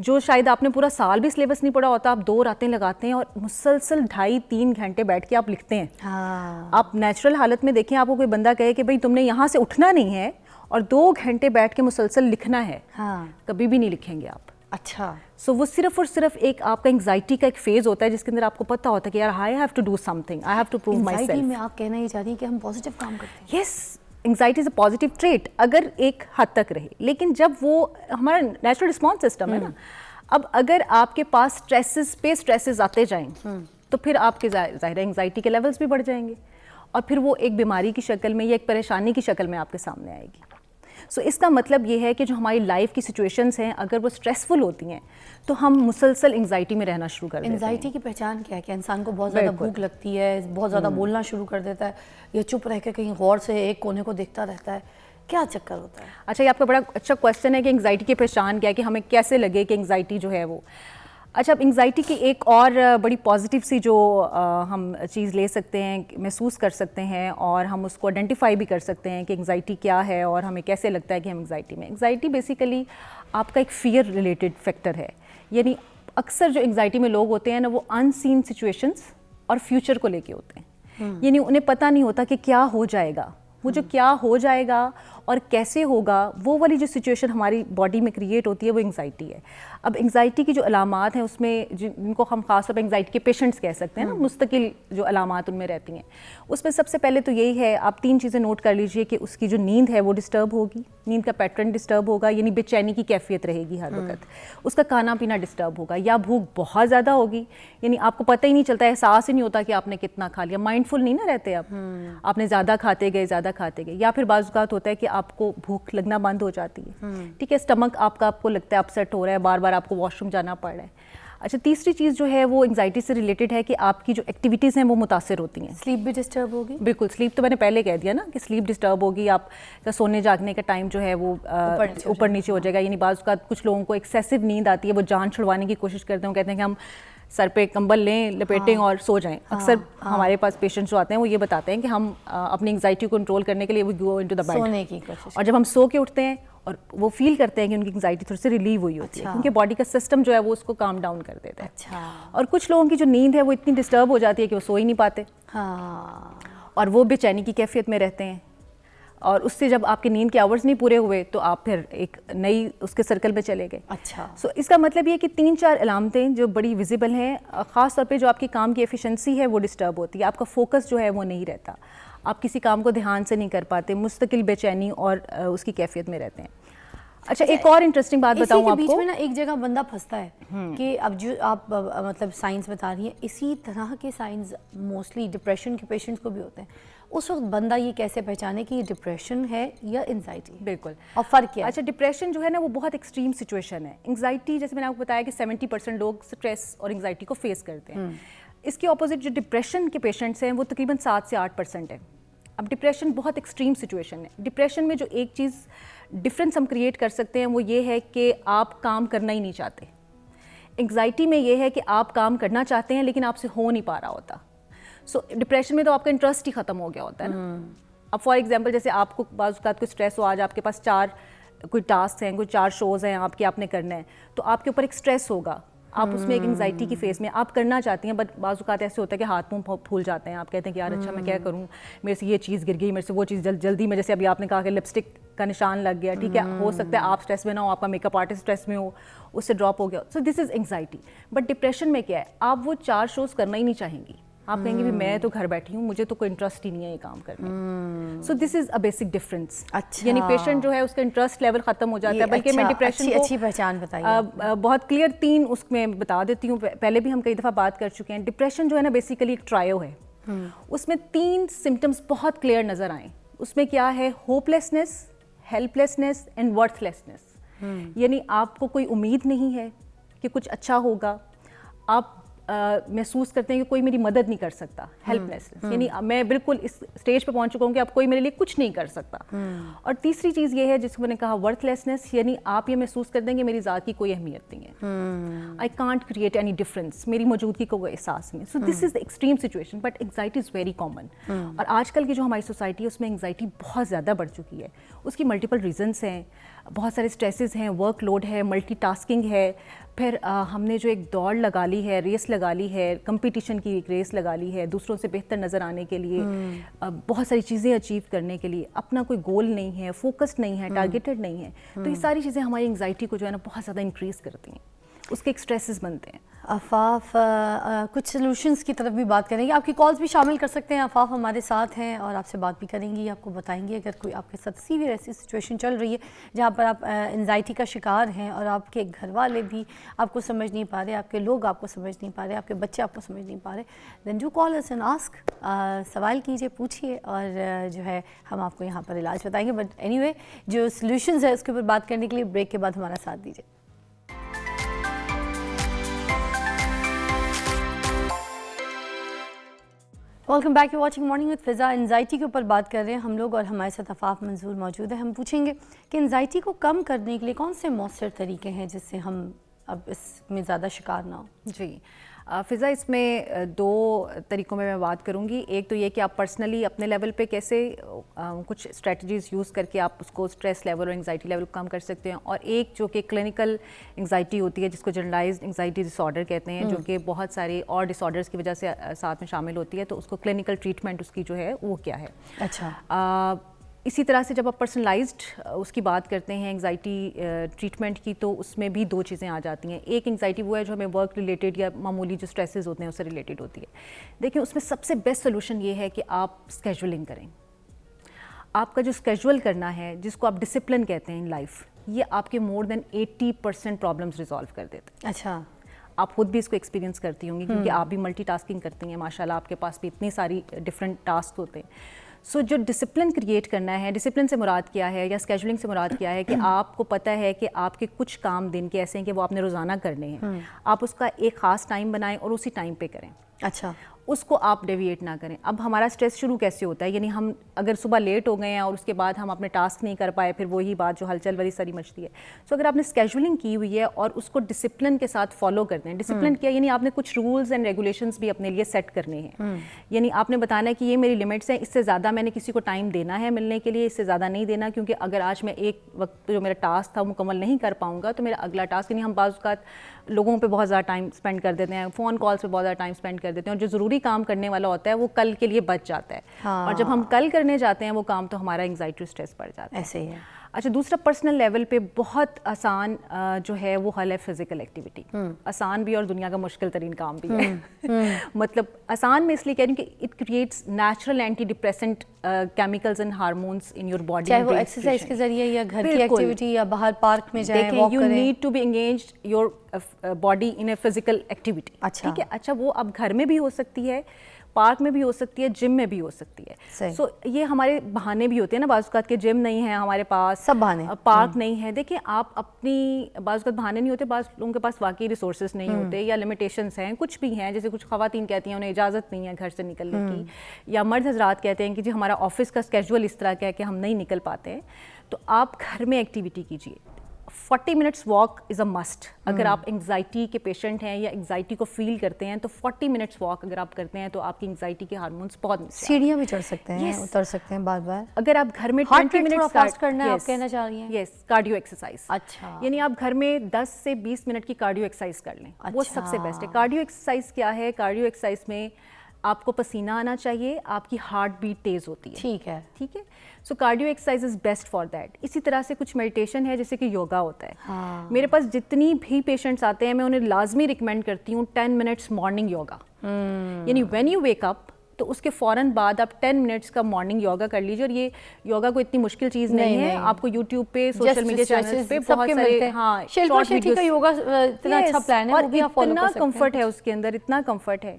جو شاید آپ نے پورا سال بھی سلیبس نہیں پڑھا ہوتا, آپ 2 راتیں لگاتے ہیں اور مسلسل 2.5-3 گھنٹے بیٹھ کے آپ لکھتے ہیں. آپ نیچرل حالت میں دیکھیں, آپ کو کوئی بندہ کہے کہ بھائی تم نے یہاں سے اٹھنا نہیں ہے اور 2 گھنٹے بیٹھ کے مسلسل لکھنا ہے, کبھی بھی نہیں لکھیں گے آپ. اچھا, سو وہ صرف اور صرف ایک آپ کا انگزائٹی کا ایک فیز ہوتا ہے جس کے اندر آپ کو پتہ ہوتا ہے کہ یار I have to do something, I have to prove myself. Anxiety میں آپ کہنا یہ چاہتی ہیں کہ ہم پازیٹیو کام کرتے ہیں. Yes, anxiety is a positive trait اگر ایک حد تک رہے, لیکن جب وہ ہمارا نیچرل رسپانس سسٹم ہے نا, اب اگر آپ کے پاس اسٹریسز پہ اسٹریسز آتے جائیں تو پھر آپ کے ظاہر انگزائٹی کے لیولز بھی بڑھ جائیں گے اور پھر وہ ایک بیماری کی شکل میں یا ایک پریشانی کی شکل میں آپ کے سامنے آئے گی. سو اس کا مطلب یہ ہے کہ جو ہماری لائف کی سچویشنز ہیں اگر وہ اسٹریسفل ہوتی ہیں تو ہم مسلسل انگزائٹی میں رہنا شروع کر دیتے ہیں. انگزائٹی کی پہچان کیا ہے؟ کہ انسان کو بہت زیادہ بھوک لگتی ہے, بہت زیادہ بولنا شروع کر دیتا ہے, یا چپ رہ کے کہیں غور سے ایک کونے کو دیکھتا رہتا ہے, کیا چکر ہوتا ہے؟ اچھا, یہ آپ کا بڑا اچھا کویشچن ہے کہ انگزائٹی کی پہچان کیا ہے, کہ ہمیں کیسے لگے کہ انگزائٹی جو ہے وہ. اچھا, اب انگزائٹی کی ایک اور بڑی پازیٹیو سی جو ہم چیز لے سکتے ہیں, محسوس کر سکتے ہیں اور ہم اس کو آئیڈینٹیفائی بھی کر سکتے ہیں کہ انگزائٹی کیا ہے اور ہمیں کیسے لگتا ہے کہ ہم انگزائٹی میں. انگزائٹی بیسیکلی آپ کا ایک فیئر ریلیٹڈ فیکٹر ہے. یعنی اکثر جو انگزائٹی میں لوگ ہوتے ہیں نا, وہ ان سین سچویشنز اور فیوچر کو لے کے ہوتے ہیں. یعنی انہیں پتہ نہیں ہوتا کہ کیا ہو جائے گا, وہ جو کیا ہو جائے گا اور کیسے ہوگا, وہ والی جو سچویشن ہماری باڈی میں کریٹ ہوتی ہے وہ انگزائٹی ہے. اب انگزائٹی کی جو علامات ہیں اس میں جن کو ہم خاص طور پہ انگزائٹی کے پیشنٹس کہہ سکتے ہیں نا, مستقل جو علامات ان میں رہتی ہیں, اس میں سب سے پہلے تو یہی ہے, آپ 3 چیزیں نوٹ کر لیجئے کہ اس کی جو نیند ہے وہ ڈسٹرب ہوگی, نیند کا پیٹرن ڈسٹرب ہوگا, یعنی بے چینی کی کیفیت رہے گی ہر وقت. اس کا کھانا پینا ڈسٹرب ہوگا, یا بھوک بہت زیادہ ہوگی, یعنی آپ کو پتہ ہی نہیں چلتا, احساس ہی نہیں ہوتا کہ آپ نے کتنا کھا لیا, مائنڈفل نہیں نا رہتے آپ نے زیادہ کھاتے گئے. یا پھر بعض اوقات ہوتا ہے کہ آپ کو بھوک لگنا بند ہو جاتی ہے, ٹھیک ہے, اسٹمک آپ کو لگتا ہے اپسیٹ ہو رہا ہے, بار بار آپ کو واش روم جانا پڑ رہا ہے. اچھا, تیسری چیز جو ہے وہ انگزائٹی سے ریلیٹڈ ہے کہ آپ کی جو ایکٹیویٹیز ہیں وہ متاثر ہوتی ہیں. سلیپ بھی ڈسٹرب ہوگی. بالکل, سلیپ تو میں نے پہلے کہہ دیا نا کہ سلیپ ڈسٹرب ہوگی, آپ کا سونے جاگنے کا ٹائم جو ہے وہ اوپر نیچے ہو جائے گا. یعنی بعض اوقات کچھ لوگوں کو ایکسیسو نیند آتی ہے, وہ جان چھڑوانے کی کوشش کرتے ہیں, کہتے ہیں کہ ہم سر پہ کمبل لیں, لپیٹیں اور سو جائیں. اکثر ہمارے پاس پیشنٹس جو آتے ہیں وہ یہ بتاتے ہیں کہ ہم اپنی انگزائٹی کو کنٹرول کرنے کے لیے وہ گو انٹو دا بیڈ, اور جب ہم سو کے اٹھتے ہیں اور وہ فیل کرتے ہیں کہ ان کی انگزائٹی تھوڑی سی ریلیو ہوئی ہوتی ہے, کیونکہ باڈی کا سسٹم جو ہے وہ اس کو کام ڈاؤن کر دیتا ہے. اور کچھ لوگوں کی جو نیند ہے وہ اتنی ڈسٹرب ہو جاتی ہے کہ وہ سو ہی نہیں پاتے, اور وہ بے چینی کی کیفیت میں رہتے ہیں, اور اس سے جب آپ کے نیند کے آورز نہیں پورے ہوئے تو آپ پھر ایک نئی اس کے سرکل میں چلے گئے. اچھا, سو اس کا مطلب یہ کہ 3-4 علامتیں جو بڑی ویزیبل ہیں, خاص طور پہ جو آپ کی کام کی ایفیشنسی ہے وہ ڈسٹرب ہوتی ہے, آپ کا فوکس جو ہے وہ نہیں رہتا, آپ کسی کام کو دھیان سے نہیں کر پاتے, مستقل بے چینی اور اس کی کیفیت میں رہتے ہیں. اچھا, ایک اور انٹرسٹنگ بات بتاؤں آپ کو, بیچ میں نا ایک جگہ بندہ پھنستا ہے کہ اب جو آپ مطلب سائنس بتا رہی ہیں, اسی طرح کے سائنس موسٹلی ڈپریشن کے پیشنٹس کو بھی ہوتے ہیں. اس وقت بندہ یہ کیسے پہچانے کہ یہ ڈپریشن ہے یا انزائٹی؟ بالکل, اور فرق کیا ہے؟ اچھا, ڈپریشن جو ہے نا وہ بہت ایکسٹریم سچویشن ہے. انگزائٹی جیسے میں نے آپ کو بتایا کہ 70% لوگ اسٹریس اور انگزائٹی کو فیس کرتے ہیں. اس کے اپوزٹ جو ڈپریشن کے پیشنٹس ہیں وہ تقریباً 7 سے 8% ہیں. اب ڈپریشن بہت ایکسٹریم سچویشن ہے. ڈپریشن میں جو ایک چیز ڈفرینس ہم کریٹ کر سکتے ہیں وہ یہ ہے کہ آپ کام کرنا ہی نہیں چاہتے. انگزائٹی میں یہ ہے کہ آپ کام کرنا چاہتے ہیں لیکن آپ سے ہو نہیں پا رہا ہوتا. سو ڈپریشن میں تو آپ کا انٹرسٹ ہی ختم ہو گیا ہوتا ہے نا. اب فار ایگزامپل جیسے آپ کو بعض اوقات کوئی اسٹریس ہو, آج آپ کے پاس 4 کوئی ٹاسک ہیں, کوئی 4 شوز ہیں آپ کے, آپ نے کرنا ہے, تو آپ کے اوپر ایک اسٹریس ہوگا, آپ اس میں ایک انگزائٹی کی فیس میں آپ کرنا چاہتی ہیں, بٹ بعض اوقات ایسے ہوتا ہے کہ ہاتھ منہ پھول جاتے ہیں, آپ کہتے ہیں کہ یار اچھا میں کیا کروں, میرے سے یہ چیز گر گئی, میرے سے وہ چیز جلدی میں, جیسے ابھی آپ نے کہا کہ لپسٹک کا نشان لگ گیا, ٹھیک ہے, ہو سکتا ہے آپ اسٹریس میں نہ ہو, آپ کا میک اپ آرٹسٹ اسٹریس میں ہو, اس سے ڈراپ ہو گیا. سو this is anxiety. But depression میں کیا ہے, آپ وہ 4 شوز کرنا ہی نہیں چاہیں گی, آپ کہیں گے بھی میں تو گھر بیٹھی ہوں, مجھے تو کوئی انٹرسٹ ہی نہیں ہے یہ کام کرنے. سو this is a basic difference. یعنی پیشنٹ جو ہے اس کا انٹرسٹ لیول ختم ہو جاتا ہے. بلکہ میں ڈپریشن کو اچھی پہچان بتائیے, بہت کلیئر 3 اس میں بتا دیتی ہوں, پہلے بھی ہم کئی دفعہ بات کر چکے ہیں. ڈپریشن جو ہے نا بیسیکلی ایک ٹرائیو ہے, اس میں 3 سمٹمس بہت کلیئر نظر آئیں. اس میں کیا ہے, hope lessons, help lessons and worth lessons. یعنی آپ کو کوئی امید نہیں ہے کہ کچھ اچھا ہوگا, آپ محسوس کرتے ہیں کہ کوئی میری مدد نہیں کر سکتا. ہیلپ لیسنس یعنی میں بالکل اس اسٹیج پہ پہنچ چکا ہوں کہ اب کوئی میرے لیے کچھ نہیں کر سکتا. اور تیسری چیز یہ ہے جس کو میں نے کہا ورتھ لیسنس, یعنی آپ یہ محسوس کرتے ہیں کہ میری ذات کی کوئی اہمیت نہیں ہے, I can't create any difference, میری موجودگی کو کوئی احساس نہیں. So this is the extreme situation, but anxiety is very common. اور آج کل کی جو ہماری سوسائٹی ہے اس میں انگزائٹی بہت زیادہ بڑھ چکی ہے. اس کی ملٹیپل ریزنس ہیں. بہت سارے اسٹریسز ہیں, ورک لوڈ ہے, ملٹی ٹاسکنگ ہے, پھر ہم نے جو ایک دوڑ لگا لی ہے, ریس لگا لی ہے, کمپٹیشن کی ایک ریس لگا لی ہے دوسروں سے بہتر نظر آنے کے لیے, بہت ساری چیزیں اچیو کرنے کے لیے, اپنا کوئی گول نہیں ہے, فوکس نہیں ہے, ٹارگیٹڈ نہیں ہے, تو یہ ساری چیزیں ہماری انگزائٹی کو جو ہے نا بہت زیادہ انکریز کرتی ہیں, اس کے ایک اسٹریسز بنتے ہیں. عفاف کچھ سلوشنز کی طرف بھی بات کریں گے, آپ کی کالز بھی شامل کر سکتے ہیں. عفاف ہمارے ساتھ ہیں اور آپ سے بات بھی کریں گی, آپ کو بتائیں گے اگر کوئی آپ کے ساتھ سیویئر ایسی سچویشن چل رہی ہے جہاں پر آپ انزائٹی کا شکار ہیں اور آپ کے گھر والے بھی آپ کو سمجھ نہیں پا رہے, آپ کے لوگ آپ کو سمجھ نہیں پا رہے, آپ کے بچے آپ کو سمجھ نہیں پا رہے, then do call us and ask, سوال کیجیے, پوچھیے, اور جو ہے ہم آپ کو یہاں پر علاج بتائیں گے. بٹ اینی وے جو سلوشنز ہے اس کے اوپر بات کرنے کے لیے بریک کے بعد ہمارا ساتھ دیجیے. Welcome back, you watching morning with فضا. انزائٹی کے اوپر بات کر رہے ہیں ہم لوگ اور ہمارے ساتھ عفاف منظور موجود ہے. ہم پوچھیں گے کہ انزائٹی کو کم کرنے کے لیے کون سے مؤثر طریقے ہیں جس سے ہم اب اس میں زیادہ شکار نہ ہوں. جی فضا, اس میں دو طریقوں میں بات کروں گی. ایک تو یہ کہ آپ پرسنلی اپنے لیول پہ کیسے کچھ اسٹریٹجیز یوز کر کے آپ اس کو اسٹریس لیول اور انگزائٹی لیول کو کم کر سکتے ہیں, اور ایک جو کہ کلینکل انگزائٹی ہوتی ہے جس کو جنرلائزڈ انگزائٹی ڈس آرڈر کہتے ہیں, جو کہ بہت سارے اور ڈس آرڈرس کی وجہ سے ساتھ میں شامل ہوتی ہے, تو اس کو کلینکل ٹریٹمنٹ اس کی جو ہے وہ کیا ہے. اچھا, اسی طرح سے جب آپ پرسنلائزڈ اس کی بات کرتے ہیں انگزائٹی ٹریٹمنٹ کی, تو اس میں بھی دو چیزیں آ جاتی ہیں. ایک انگزائٹی وہ ہے جو ہمیں ورک ریلیٹڈ یا معمولی جو اسٹریسز ہوتے ہیں اس سے ریلیٹڈ ہوتی ہے. دیکھیں اس میں سب سے بیسٹ سولوشن یہ ہے کہ آپ اسکیجولنگ کریں. آپ کا جو اسکیجول کرنا ہے جس کو آپ ڈسپلن کہتے ہیں ان لائف, یہ آپ کے مور دین 80% پرابلمس ریزالو کر دیتے ہیں. اچھا, آپ خود بھی اس کو ایکسپیرینس کرتی ہوں گی کیونکہ آپ بھی ملٹی ٹاسکنگ کرتی ہیں ماشاء اللہ, آپ کے پاس بھی اتنی ساری ڈفرینٹ ٹاسک ہوتے ہیں. سو جو ڈسپلن کریٹ کرنا ہے, ڈسپلن سے مراد کیا ہے یا اسکیجولنگ سے مراد کیا ہے کہ آپ کو پتہ ہے کہ آپ کے کچھ کام دن کے ایسے ہیں کہ وہ آپ نے روزانہ کرنے ہیں, آپ اس کا ایک خاص ٹائم بنائیں اور اسی ٹائم پہ کریں. اچھا, اس کو آپ ڈیویٹ نہ کریں. اب ہمارا اسٹریس شروع کیسے ہوتا ہے, یعنی ہم اگر صبح لیٹ ہو گئے ہیں اور اس کے بعد ہم اپنے ٹاسک نہیں کر پائے, پھر وہی بات جو ہلچل والی ساری مچتی ہے. سو اگر آپ نے اسکیجولنگ کی ہوئی ہے اور اس کو ڈسپلن کے ساتھ فالو کرتے ہیں, ڈسپلن کیا یعنی آپ نے کچھ رولز اینڈ ریگولیشنز بھی اپنے لیے سیٹ کرنے ہیں. یعنی آپ نے بتانا ہے کہ یہ میری لمٹس ہیں, اس سے زیادہ میں نے کسی کو ٹائم دینا ہے ملنے کے لیے, اس سے زیادہ نہیں دینا, کیونکہ اگر آج میں ایک وقت جو میرا ٹاسک تھا مکمل نہیں کر پاؤں گا تو میرا اگلا ٹاسک, یعنی ہم بعض اوقات لوگوں پہ بہت زیادہ ٹائم اسپینڈ کر دیتے ہیں, فون کالس پہ بہت زیادہ ٹائم اسپینڈ کر دیتے ہیں, اور جو ضروری کام کرنے والا ہوتا ہے وہ کل کے لیے بچ جاتا ہے. اور جب ہم کل کرنے جاتے ہیں وہ کام تو ہمارا انگزائٹی اسٹریس بڑھ جاتا ہے. ایسے ہی ہے. اچھا, دوسرا پرسنل لیول پہ بہت آسان جو ہے وہ حل ہے فزیکل ایکٹیویٹی. آسان بھی اور دنیا کا مشکل ترین کام بھی ہے. مطلب آسان میں اس لیے کہہ رہی ہوں کہ it creates natural antidepressant chemicals and hormones in your body, چاہے وہ ایکسرسائز کے ذریعے یا گھر کی ایکٹیویٹی یا باہر پارک میں جائیں, واک یو کریں. Need to be engaged your body in a physical activity. ٹھیک ہے, اچھا وہ اب گھر میں بھی ہو سکتی ہے, پارک میں بھی ہو سکتی ہے, جم میں بھی ہو سکتی ہے. سو یہ ہمارے بہانے بھی ہوتے ہیں نا بعض اوقات کے, جم نہیں ہے ہمارے پاس, سب بہانے, پارک نہیں ہے. دیکھیں آپ اپنی بعض اوقات بہانے نہیں ہوتے, بعض لوگوں کے پاس واقعی ریسورسز نہیں ہوتے یا لمیٹیشنس ہیں, کچھ بھی ہیں. جیسے کچھ خواتین کہتی ہیں انہیں اجازت نہیں ہے گھر سے نکلنے کی, یا مرد حضرات کہتے ہیں کہ جی ہمارا آفس کا اسکیجول اس طرح کا ہے کہ ہم نہیں نکل پاتے ہیں. تو آپ گھر میں ایکٹیویٹی کیجیے. 40 minutes walk is a must. اگر آپ انگزائٹی کے پیشنٹ ہیں یا انگزائٹی کو فیل کرتے ہیں تو 40 منٹس واک اگر آپ کرتے ہیں تو آپ کی انگزائٹی کے ہارمونس بہت سیڑھیاں بھی چڑھ سکتے ہیں, اتر سکتے ہیں بار بار. اگر آپ گھر میں 20 منٹس فاسٹ کرنا ہے, آپ کہنا چاہ رہی ہیں. یس, کارڈیو ایکسرسائز. اچھا, یعنی آپ گھر میں 10 سے 20 منٹ کی کارڈیو ایکسرسائز کر لیں, وہ سب سے بیسٹ ہے. کارڈیو ایکسرسائز کیا ہے, کارڈیو ایکسرسائز میں آپ کو پسینہ آنا چاہیے, آپ کی ہارٹ بیٹ تیز ہوتی ہے. ٹھیک ہے, ٹھیک ہے. So cardio exercise is best for that. اسی طرح سے کچھ میڈیٹیشن ہے جیسے کہ یوگا ہوتا ہے. میرے پاس جتنی بھی پیشنٹس آتے ہیں میں انہیں لازمی ریکمینڈ کرتی ہوں 10 منٹس مارننگ یوگا. یعنی وین یو ویک اپ تو اس کے فوراً بعد آپ 10 منٹس کا مارننگ یوگا کر لیجیے. اور یہ یوگا کوئی اتنی مشکل چیز نہیں ہے, آپ کو یوٹیوب پہ سوشل میڈیا چینلز پہ بہت سارے شارٹ ویڈیوز کا یوگا اتنا اچھا پلان ہے, اور اتنا کمفرٹ ہے اس کے اندر, اتنا کمفرٹ ہے.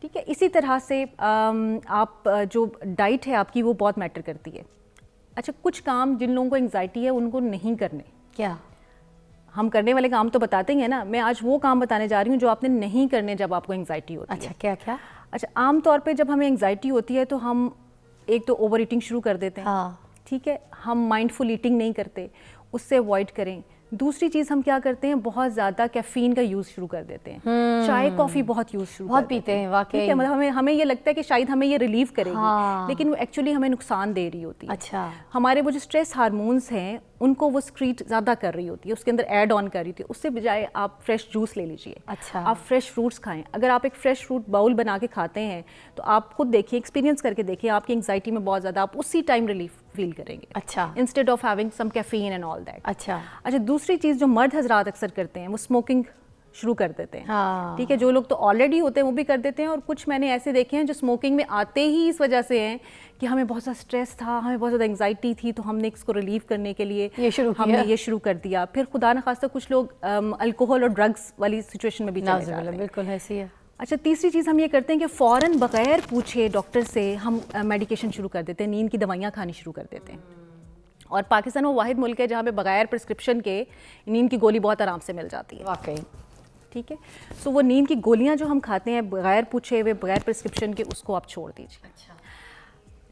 ٹھیک ہے. اسی طرح سے آپ جو ڈائٹ ہے آپ کی وہ بہت میٹر کرتی ہے. اچھا, کچھ کام جن لوگوں کو انگزائٹی ہے ان کو نہیں کرنے. کیا ہم کرنے والے کام تو بتاتے ہی ہیں نا, میں آج وہ کام بتانے جا رہی ہوں جو آپ نے نہیں کرنے جب آپ کو انگزائٹی ہوتی ہے. اچھا, کیا کیا؟ اچھا, عام طور پہ جب ہمیں انگزائٹی ہوتی ہے تو ہم ایک تو اوور ایٹنگ شروع کر دیتے ہیں. ٹھیک ہے, ہم مائنڈ فل ایٹنگ نہیں کرتے, اس سے اوائڈ کریں. دوسری چیز ہم کیا کرتے ہیں, بہت زیادہ کیفین کا یوز شروع کر دیتے ہیں. چائے کافی بہت یوز شروع بہت پیتے ہیں واقعی. مطلب ہمیں یہ لگتا ہے کہ شاید ہمیں یہ ریلیو کرے گی, لیکن وہ ایکچولی ہمیں نقصان دے رہی ہوتی ہے. اچھا, ہمارے وہ جو اسٹریس ہارمونس ہیں ان کو وہ سکریٹ زیادہ کر رہی ہوتی ہے, اس کے اندر ایڈ آن کر رہی ہوتی ہے. اس سے بجائے آپ فریش جوس لے لیجیے, اچھا آپ فریش فروٹس کھائیں. اگر آپ ایک فریش فروٹ باؤل بنا کے کھاتے ہیں تو آپ خود دیکھیے, ایکسپیرینس کر کے دیکھیے, آپ کی انگزائٹی میں بہت زیادہ آپ اسی ٹائم ریلیف فیل کریں گے, اچھا instead of having some caffeine and all that. اچھا اچھا, دوسری چیز جو مرد حضرات اکثر کرتے ہیں وہ اسموکنگ شروع کر دیتے ہیں. ہاں ٹھیک ہے, جو لوگ تو آلریڈی ہوتے ہیں وہ بھی کر دیتے ہیں, اور کچھ میں نے ایسے دیکھے ہیں جو اسموکنگ میں آتے ہی اس وجہ سے ہیں کہ ہمیں بہت زیادہ اسٹریس تھا, ہمیں بہت زیادہ انگزائٹی تھی, تو ہم نے اس کو ریلیو کرنے کے لیے ہم نے یہ شروع کر دیا. پھر خدا نخواستہ کچھ لوگ الکوہول اور ڈرگس والی سچویشن میں بھی چلے جاتے ہیں. بالکل ایسی ہے. اچھا, تیسری چیز ہم یہ کرتے ہیں کہ فوراً بغیر پوچھے ڈاکٹر سے ہم میڈیکیشن شروع کر دیتے ہیں, نیند کی دوائیاں کھانی شروع کر دیتے ہیں. اور پاکستان وہ واحد ملک ہے جہاں پہ بغیر پرسکرپشن کے نیند کی گولی بہت آرام سے مل جاتی ہے. واقعی ٹھیک ہے, سو وہ نیند کی گولیاں جو ہم کھاتے ہیں بغیر پوچھے ہوئے, بغیر پرسکرپشن کے, اس کو آپ چھوڑ دیجیے.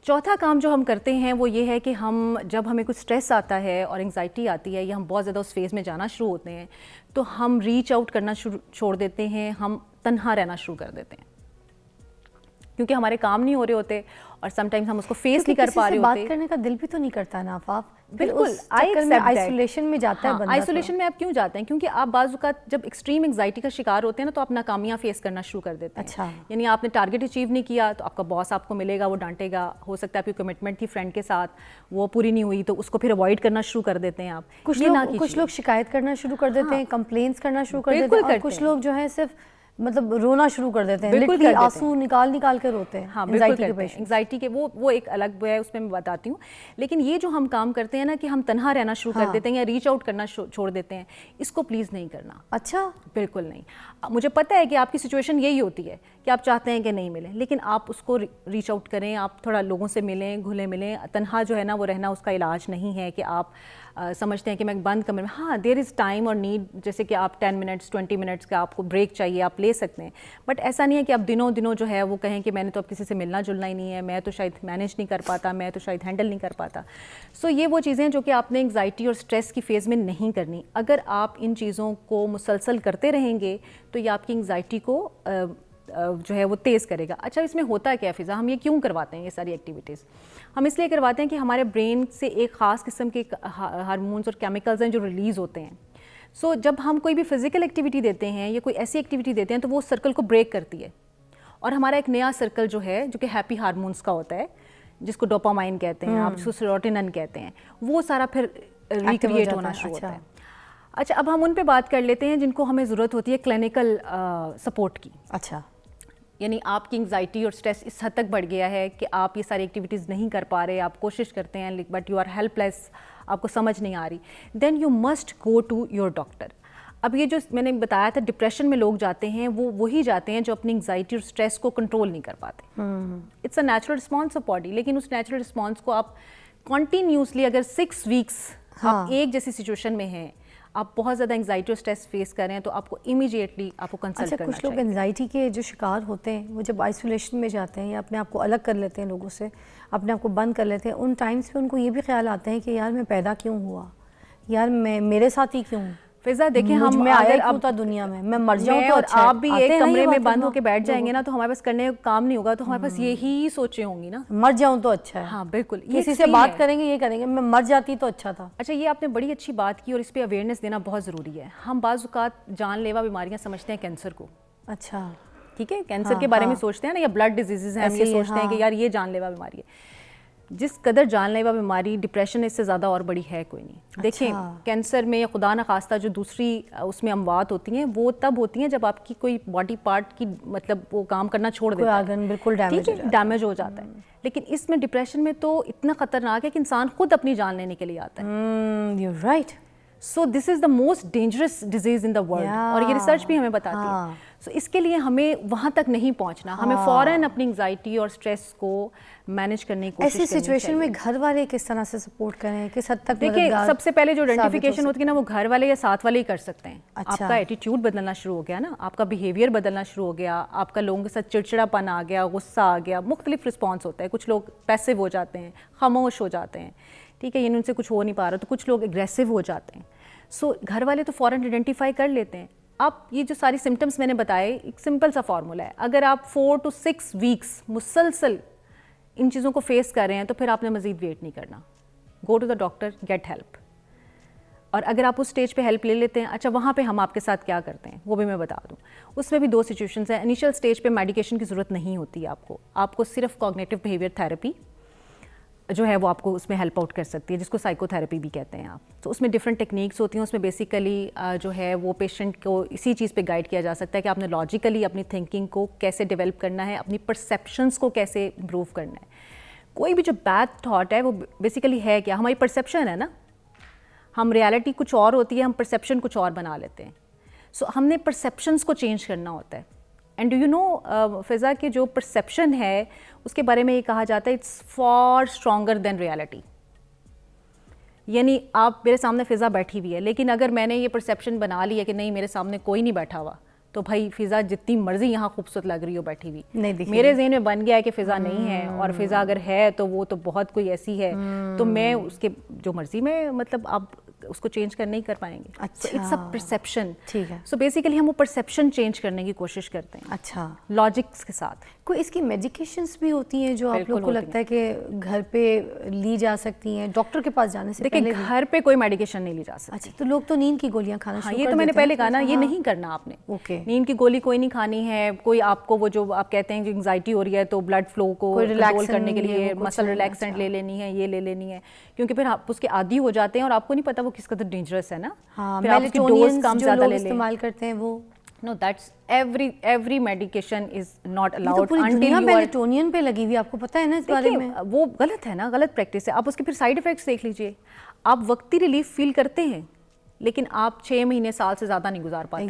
چوتھا کام جو ہم کرتے ہیں وہ یہ ہے کہ ہم جب ہمیں کچھ اسٹریس آتا ہے اور انگزائٹی آتی ہے یا ہم بہت زیادہ اس فیز میں جانا شروع ہوتے ہیں تو ہم ریچ آؤٹ کرنا چھوڑ دیتے ہیں, ہم تنہا رہنا شروع کر دیتے ہیں, کیونکہ ہمارے کام نہیں ہو رہے ہوتے اور سم ٹائمز ہم اس کو فیس نہیں کر پا رہے ہوتے. بات کرنے کا دل بھی تو نہیں کرتا نا آفاف. بالکل, آئسولیشن میں جاتا ہے بندہ. آئسولیشن میں آپ کیوں جاتے ہیں؟ کیونکہ آپ بعض اوقات جب ایکسٹریم انگزائٹی کا شکار ہوتے ہیں نا تو آپ ناکامیاں فیس کرنا شروع کر دیتے ہیں. اچھا, یعنی آپ نے ٹارگیٹ اچیو نہیں کیا تو آپ کا باس آپ کو ملے گا, وہ ڈانٹے گا, ہو سکتا ہے آپ کی کمٹمنٹ تھی فرینڈ کے ساتھ وہ پوری نہیں ہوئی تو اس کو پھر اوائڈ کرنا شروع کر دیتے ہیں آپ. کچھ لوگ شکایت کرنا شروع کر دیتے ہیں, کمپلینس کرنا شروع کر دیتے ہیں, اور کچھ لوگ جو ہے صرف مطلب رونا شروع کر دیتے ہیں, لٹرلی آنسو نکال کے روتے ہیں. ہاں بالکل, انگزائٹی کے وہ ایک الگ ہے, اس میں بتاتی ہوں. لیکن یہ جو ہم کام کرتے ہیں نا کہ ہم تنہا رہنا شروع کر دیتے ہیں یا ریچ آؤٹ کرنا چھوڑ دیتے ہیں, اس کو پلیز نہیں کرنا. اچھا, بالکل نہیں. مجھے پتہ ہے کہ آپ کی سچویشن یہی ہوتی ہے کہ آپ چاہتے ہیں کہ نہیں ملیں, لیکن آپ اس کو ریچ آؤٹ کریں, آپ تھوڑا لوگوں سے ملیں, گھلیں ملیں. تنہا جو ہے نا وہ رہنا اس کا علاج نہیں ہے کہ آپ سمجھتے ہیں کہ میں بند کمرے میں. ہاں دیر از ٹائم اور نیڈ, جیسے کہ آپ 10 منٹس 20 منٹس کا آپ کو بریک چاہیے, آپ لے سکتے ہیں, بٹ ایسا نہیں ہے کہ آپ دنوں جو ہے وہ کہیں کہ میں نے تو اب کسی سے ملنا جلنا ہی نہیں ہے, میں تو شاید مینیج نہیں کر پاتا, میں تو شاید ہینڈل نہیں کر پاتا. سو یہ وہ چیزیں جو کہ آپ نے انگزائٹی اور اسٹریس کی فیز میں نہیں کرنی. اگر آپ ان چیزوں کو مسلسل کرتے رہیں گے تو یہ آپ کی انگزائٹی کو جو ہے وہ تیز کرے گا. اچھا, اس میں ہوتا کیا فضا, ہم یہ کیوں کرواتے ہیں یہ ساری ایکٹیویٹیز؟ ہم اس لیے کرواتے ہیں کہ ہمارے برین سے ایک خاص قسم کے ہارمونز اور کیمیکلز ہیں جو ریلیز ہوتے ہیں. سو جب ہم کوئی بھی فزیکل ایکٹیویٹی دیتے ہیں یا کوئی ایسی ایکٹیویٹی دیتے ہیں تو وہ سرکل کو بریک کرتی ہے, اور ہمارا ایک نیا سرکل جو ہے جو کہ ہیپی ہارمونز کا ہوتا ہے, جس کو ڈوپامائن کہتے ہیں آپ, جس کو سیروٹونن کہتے ہیں, وہ سارا پھر ریکریٹ ہونا شروع ہوتا ہے. اچھا, اب ہم ان پہ بات کر لیتے ہیں جن کو ہمیں ضرورت ہوتی ہے کلینکل سپورٹ کی. اچھا, یعنی آپ کی انگزائٹی اور اسٹریس اس حد تک بڑھ گیا ہے کہ آپ یہ ساری ایکٹیویٹیز نہیں کر پا رہے, آپ کوشش کرتے ہیں but you are helpless, آپ کو سمجھ نہیں آ رہی, then you must go to your doctor. اب یہ جو میں نے بتایا تھا ڈپریشن میں لوگ جاتے ہیں وہ وہی جاتے ہیں جو اپنی انگزائٹی اور اسٹریس کو کنٹرول نہیں کر پاتے. It's a natural response of body, لیکن اس نیچرل رسپانس کو آپ کنٹینیوسلی اگر 6 ویکس آپ ایک جیسی سچویشن میں ہیں, آپ بہت زیادہ انگزائٹی اور اسٹریس فیس کر رہے ہیں, تو آپ کو امیڈیٹلی آپ کو کنسلٹ کرنا چاہیے. کچھ لوگ انگزائٹی کے جو شکار ہوتے ہیں وہ جب آئسولیشن میں جاتے ہیں یا اپنے آپ کو الگ کر لیتے ہیں لوگوں سے, اپنے آپ کو بند کر لیتے ہیں, ان ٹائمز پہ ان کو یہ بھی خیال آتے ہیں کہ یار میں پیدا کیوں ہوا, یار میں میرے ساتھ ہی کیوں, فضا دیکھیں ہم اگر اب دنیا میں مر جاؤں تو اچھا ہے, آپ بھی ایک کمرے میں بند ہو کے بیٹھ جائیں گے نا تو ہمارے پاس کرنے کا کام نہیں ہوگا, تو ہمارے پاس یہی سوچیں ہوں گی نا, مر جاؤں تو اچھا ہے. ہاں بالکل, کسی سے بات کریں گے یہ کریں گے, میں مر جاتی تو اچھا تھا. اچھا, یہ آپ نے بڑی اچھی بات کی اور اس پہ اویئرنیس دینا بہت ضروری ہے. ہم بعض اوقات جان لیوا بیماریاں سمجھتے ہیں کینسر کو. اچھا, ٹھیک ہے, کینسر کے بارے میں سوچتے ہیں نا, یا بلڈ ڈیزیزز ہیں, ہم یہ سوچتے ہیں کہ یار یہ جان لیوا بیماری ہے. جس قدر جان لیوا بیماری ڈپریشن اس سے زیادہ اور بڑی ہے کوئی نہیں. دیکھیں کینسر میں خدا نخواستہ جو دوسری اس میں اموات ہوتی ہیں وہ تب ہوتی ہیں جب آپ کی کوئی باڈی پارٹ کی مطلب وہ کام کرنا چھوڑ دیتا ہے, بالکل ڈیمیج ہو جاتا ہے. لیکن اس میں ڈپریشن میں تو اتنا خطرناک ہے کہ انسان خود اپنی جان لینے کے لیے آتا ہے. You right. So this is the most dangerous disease in the world, اور یہ ریسرچ بھی ہمیں بتاتی ہے. سو اس کے لیے ہمیں وہاں تک نہیں پہنچنا, ہمیں فوراً اپنی انگزائٹی اور اسٹریس کو مینیج کرنے کی کوشش کرنی چاہیے. ایسی سچویشن میں گھر والے کس طرح سے سپورٹ کریں, کس حد تک؟ دیکھیں, سب سے پہلے جو آئیڈینٹیفیکیشن ہوتی ہے نا وہ گھر والے یا ساتھ والے ہی کر سکتے ہیں. آپ کا ایٹیٹیوڈ بدلنا شروع ہو گیا نا, آپ کا بیہیویئر بدلنا شروع ہو گیا, آپ کا لوگوں کے ساتھ چڑچڑا پن آ گیا, غصہ آ گیا, مختلف رسپانس ہوتا ہے. کچھ لوگ پیسو ہو جاتے ہیں, خاموش ہو جاتے ہیں, ٹھیک ہے, یعنی ان سے کچھ ہو نہیں پا رہا, تو کچھ لوگ اگریسو ہو جاتے ہیں. سو گھر والے تو فوراً آئیڈینٹیفائی کر لیتے ہیں. آپ یہ جو ساری سمٹمس میں نے بتائے, ایک سمپل سا فارمولا ہے, اگر آپ 4 to 6 ویکس مسلسل ان چیزوں کو فیس کر رہے ہیں تو پھر آپ نے مزید ویٹ نہیں کرنا. Go to the doctor, get help. اور اگر آپ اس اسٹیج پہ ہیلپ لے لیتے ہیں, اچھا وہاں پہ ہم آپ کے ساتھ کیا کرتے ہیں وہ بھی میں بتا دوں. اس میں بھی 2 سچویشنز ہیں. انیشیل اسٹیج پہ میڈیکیشن کی ضرورت نہیں ہوتی ہے آپ کو صرف کوگنیٹو بیہیویئر تھیراپی جو ہے وہ آپ کو اس میں ہیلپ آؤٹ کر سکتی ہے, جس کو سائیکو تھراپی بھی کہتے ہیں آپ. تو اس میں ڈفرینٹ ٹیکنیکس ہوتی ہیں. اس میں بیسیکلی جو ہے وہ پیشنٹ کو اسی چیز پہ گائیڈ کیا جا سکتا ہے کہ آپ نے لاجیکلی اپنی تھنکنگ کو کیسے ڈیولپ کرنا ہے, اپنی پرسیپشنس کو کیسے امپروو کرنا ہے. کوئی بھی جو بیڈ تھاٹ ہے وہ بیسیکلی ہے کیا, ہماری پرسیپشن ہے نا, ہم ریالٹی کچھ اور ہوتی ہے, ہم پرسیپشن کچھ اور بنا لیتے ہیں. سو ہم نے پرسیپشنس کو چینج کرنا ہوتا ہے. اینڈ ڈو یو نو فضا کہ جو پرسیپشن ہے اس کے بارے میں یہ کہا جاتا ہے it's far stronger than reality. یعنی آپ میرے سامنے فضا بیٹھی ہوئی ہے, لیکن اگر میں نے یہ پرسیپشن بنا لی ہے کہ نہیں میرے سامنے کوئی نہیں بیٹھا ہوا, تو بھائی فضا جتنی مرضی یہاں خوبصورت لگ رہی ہو بیٹھی ہوئی, میرے ذہن میں بن گیا ہے کہ فضا نہیں ہے, اور فضا اگر ہے تو وہ تو بہت کوئی ایسی ہے, تو میں اس کے جو مرضی میں مطلب آپ اس کو چینج کر نہیں کر پائیں گے. It's a perception. ٹھیک ہے. سو بیسیکلی ہم وہ پرسیپشن چینج کرنے کی کوشش کرتے ہیں. اچھا, لاجکس کے ساتھ. کوئی اس کی میڈیکیشنز بھی ہوتی ہیں جو آپ لوگ کو لگتا ہے کہ گھر پہ لی جا سکتی ہیں ڈاکٹر کے پاس جانے سے پہلے؟ دیکھیں گھر پہ کوئی میڈیکیشن نہیں لی جا سکتی. اچھا, تو لوگ تو نیند کی گولیاں کھانا شروع کر دیتے ہیں. یہ تو میں نے پہلے کہا نا, یہ نہیں کرنا آپ نے. اوکے, نیند کی گولی کوئی نہیں کھانی ہے. کوئی آپ کو وہ جو آپ کہتے ہیں جو انگزائٹی ہو رہی ہے تو بلڈ فلو کو کنٹرول کرنے کے لیے مسل ریلیکسنٹ لے لینی ہے, یہ لے لینی ہے, کیونکہ پھر آپ اس کے عادی ہو جاتے ہیں اور آپ کو نہیں پتا وہ کس قدر ڈینجرس ہے نا. پھر آپ کی ڈوز کم زیادہ استعمال کرتے ہیں وہ. No, that's every medication is not allowed پوری until دنیا you are. میلیٹونین پہ لگی ہوئی, آپ کو پتہ ہے نا اس بارے میں. وہ غلط ہے نا, غلط پریکٹس ہے. آپ اس کے پھر سائیڈ افیکٹس دیکھ لیجئے. آپ وقتی ریلیف فیل کرتے ہیں لیکن آپ 6 مہینے سال سے زیادہ نہیں گزار پاتے.